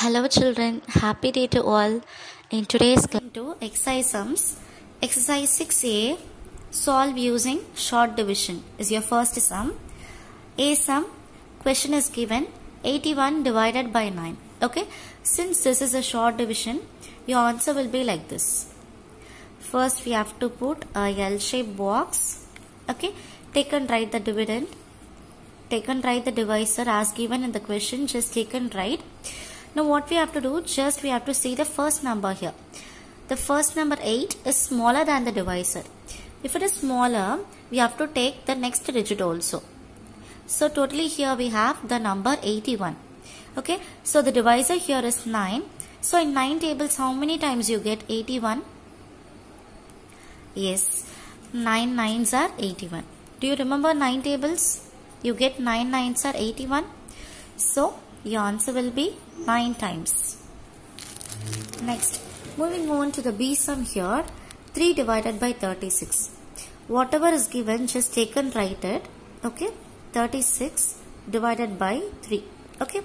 Hello children, happy day to all. In today's class, to exercise sums, exercise 6a, solve using short division is your first sum. A sum, question is given 81 divided by 9. Okay, since this is a short division, your answer will be like this. First we have to put a L-shaped box. Okay, take and write the dividend. Take and write the divisor as given in the question, just take and write. Now what we have to do, just we have to see the first number here. The first number 8 is smaller than the divisor. If it is smaller, we have to take the next digit also. So totally here we have the number 81. Okay, so the divisor here is 9. So in 9 tables, how many times you get 81? Yes, 9 nines are 81. Do you remember 9 tables? You get 9 nines are 81. So your answer will be 9 times. Next, moving on to the B sum here, 3 divided by 36. Whatever is given, just take and write it. Okay, 36 divided by 3. Okay,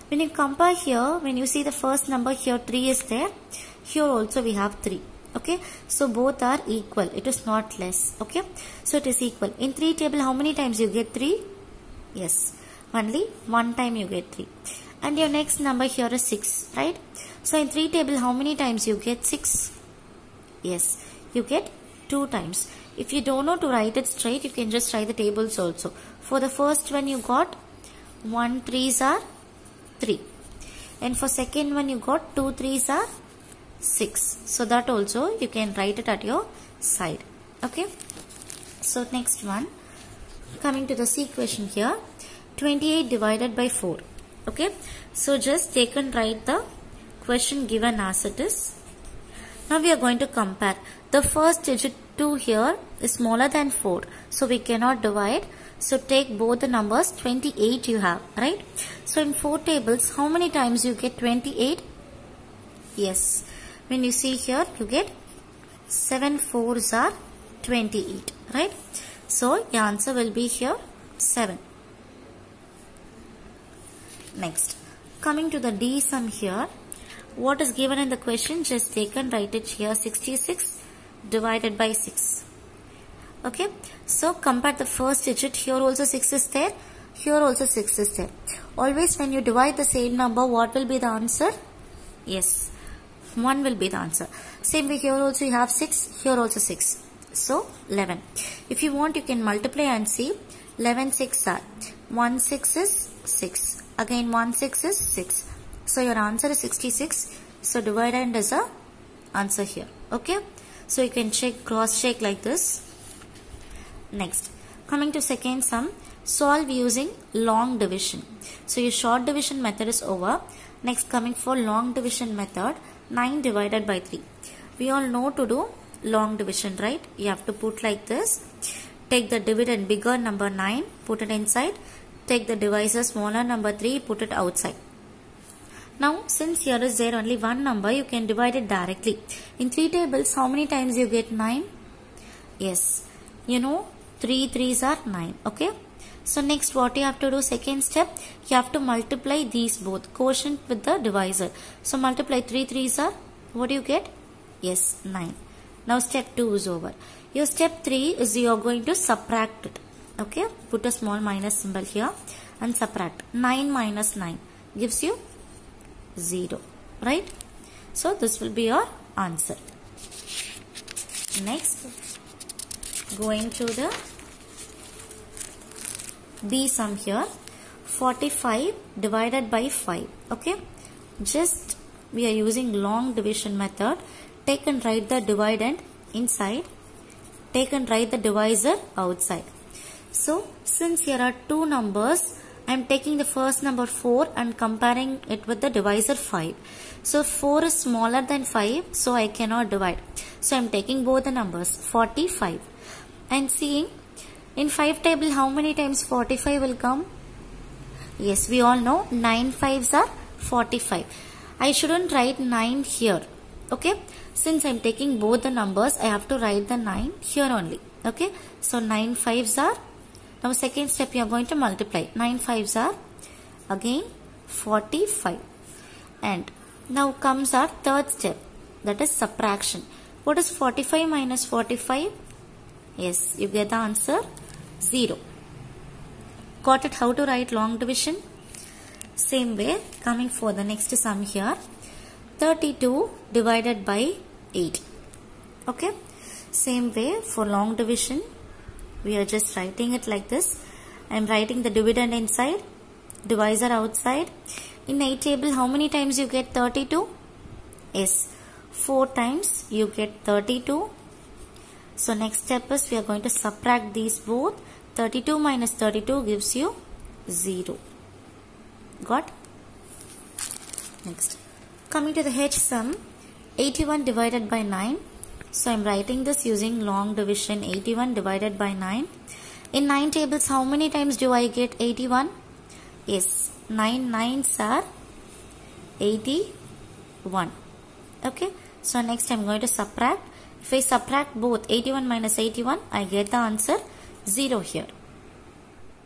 when you compare here, when you see the first number here 3 is there, here also we have 3. Okay, so both are equal, it is not less. Okay, so it is equal. In 3 table, how many times you get 3? Yes, only one time you get 3. And your next number here is 6, right? So in 3 table, how many times you get 6? Yes, you get 2 times. If you don't know to write it straight, you can just write the tables also. For the first one you got 1 3s are 3. And for second one you got 2 3s are 6. So that also you can write it at your side. Okay. So next one, coming to the C question here, 28 divided by 4. Okay, so just take and write the question given as it is. Now we are going to compare. The first digit 2 here is smaller than 4, so we cannot divide. So take both the numbers. 28 you have, right? So in 4 tables, how many times you get 28? Yes, when you see here, you get 7 4s are 28, right? So your answer will be here 7. Next, coming to the D sum here, what is given in the question, just take and write it here, 66 divided by 6. Okay, so compare the first digit, here also 6 is there, here also 6 is there. Always when you divide the same number, what will be the answer? Yes, 1 will be the answer. Same way here also you have 6, here also 6. So 11. If you want, you can multiply and see. 11 6 are 1 6 is 6. Again 1 6 is 6. So your answer is 66. So dividend is a answer here. Okay. So you can check, cross check like this. Next, coming to second sum, solve using long division. So your short division method is over. Next, coming for long division method, 9 divided by 3. We all know to do long division, right? You have to put like this. Take the dividend bigger number 9, put it inside. Take the divisor smaller number 3, put it outside. Now since here is there only one number, you can divide it directly. In 3 tables, how many times you get 9? Yes, you know 3 3s are 9. Okay. So next what you have to do, second step, you have to multiply these both, quotient with the divisor. So multiply 3 3s are, what do you get? Yes, 9. Now step 2 is over. Your step 3 is you are going to subtract it. Okay, put a small minus symbol here and subtract. 9 minus 9 gives you 0, right? So this will be your answer. Next, going to the B sum here, 45 divided by 5. Okay, just we are using long division method. Take and write the dividend inside. Take and write the divisor outside. So since here are two numbers, I am taking the first number 4 and comparing it with the divisor 5. So 4 is smaller than 5, so I cannot divide. So I am taking both the numbers, 45. And seeing in 5 table, how many times 45 will come? Yes, we all know 9 5s are 45. I shouldn't write 9 here. Okay, since I am taking both the numbers, I have to write the 9 here only. Okay, so 9 5s are, now second step you are going to multiply. 9 5s are again 45. And now comes our third step, that is subtraction. What is 45 minus 45? Yes, you get the answer 0. Got it how to write long division? Same way, coming for the next sum here, 32 divided by 8. Okay, same way for long division, we are just writing it like this. I am writing the dividend inside, divisor outside. In 8 table, how many times you get 32? Yes, 4 times you get 32. So next step is we are going to subtract these both. 32 minus 32 gives you 0. Got? Next. Coming to the H sum, 81 divided by 9. So I am writing this using long division, 81 divided by 9. In 9 tables, how many times do I get 81? Yes, 9 9s are 81. Okay, so next I am going to subtract. If I subtract both 81 minus 81, I get the answer 0 here.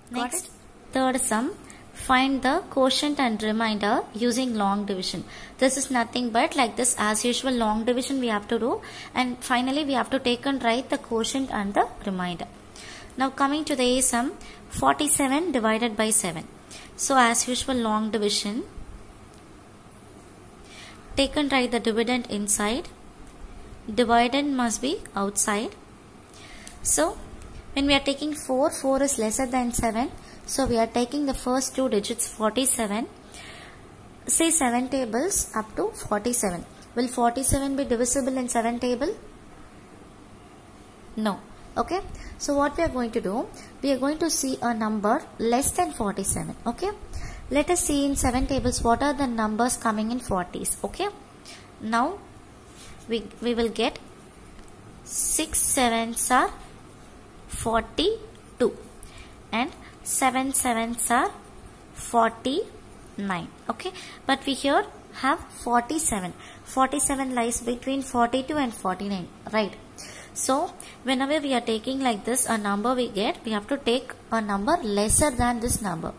Next, third sum, find the quotient and remainder using long division. This is nothing but like this, as usual long division we have to do, and finally we have to take and write the quotient and the remainder. Now coming to the A sum, 47 divided by 7. So as usual long division, take and write the dividend inside, dividend must be outside. So when we are taking 4, 4 is lesser than 7. So we are taking the first 2 digits 47. Say 7 tables up to 47. Will 47 be divisible in 7 table? No. Okay. So what we are going to do? We are going to see a number less than 47. Okay. Let us see in 7 tables what are the numbers coming in 40s. Okay. Now we will get 6 7s are 42 and 7 7s are 49. Okay, but we here have 47. 47 lies between 42 and 49, right? So whenever we are taking like this a number we get, we have to take a number lesser than this number.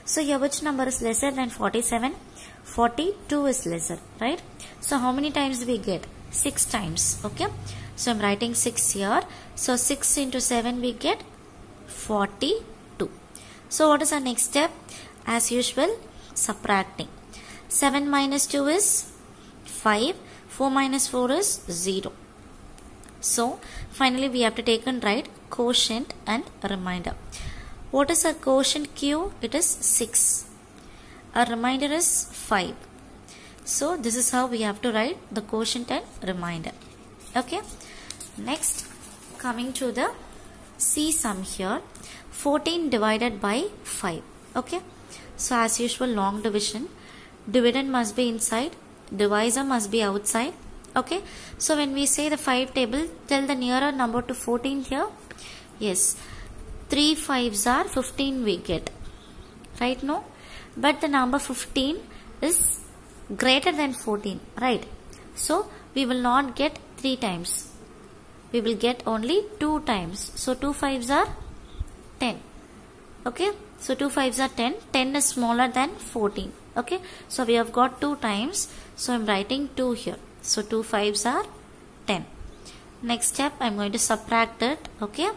So here which number is lesser than 47? 42 is lesser, right? So how many times we get? 6 times. Okay, so I'm writing 6 here. So 6 into 7 we get 42. So what is our next step? As usual, subtracting. 7 minus 2 is 5. 4 minus 4 is 0. So finally we have to take and write quotient and remainder. What is a quotient Q? It is 6. A remainder is 5. So this is how we have to write the quotient and remainder. Okay. Next, coming to the C sum here, 14 divided by 5. Okay. So as usual long division, dividend must be inside, divisor must be outside. Okay. So when we say the 5 table, tell the nearer number to 14 here. Yes. 3 5s are 15 we get. Right now? But the number 15 is greater than 14. Right. So we will not get 3 times. We will get only 2 times. So 2 5s are 10. Okay. So 2 5s are 10. 10 is smaller than 14. Okay. So we have got 2 times. So I am writing 2 here. So 2 5s are 10. Next step I am going to subtract it. Okay.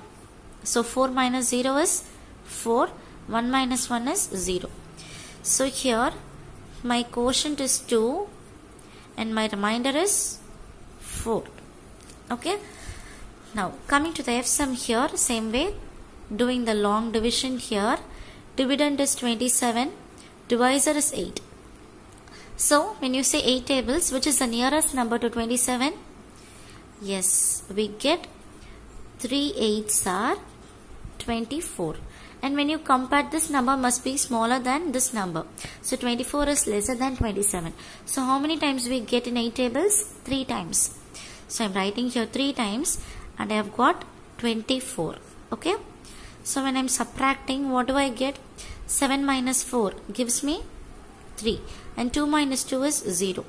So 4 minus 0 is 4. 1 minus 1 is 0. So here my quotient is 2 and my remainder is 4. Okay. Now coming to the F sum here, same way, doing the long division here. Dividend is 27. Divisor is 8. So when you say 8 tables, which is the nearest number to 27? Yes, we get 3 8s are 24. And when you compare, this number must be smaller than this number. So 24 is lesser than 27. So how many times we get in 8 tables? 3 times. So I'm writing here 3 times and I have got 24. Okay. So when I'm subtracting, what do I get? 7 minus 4 gives me 3 and 2 minus 2 is 0.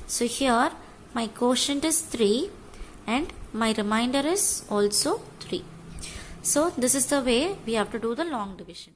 So here my quotient is 3 and my remainder is also 3. So this is the way we have to do the long division.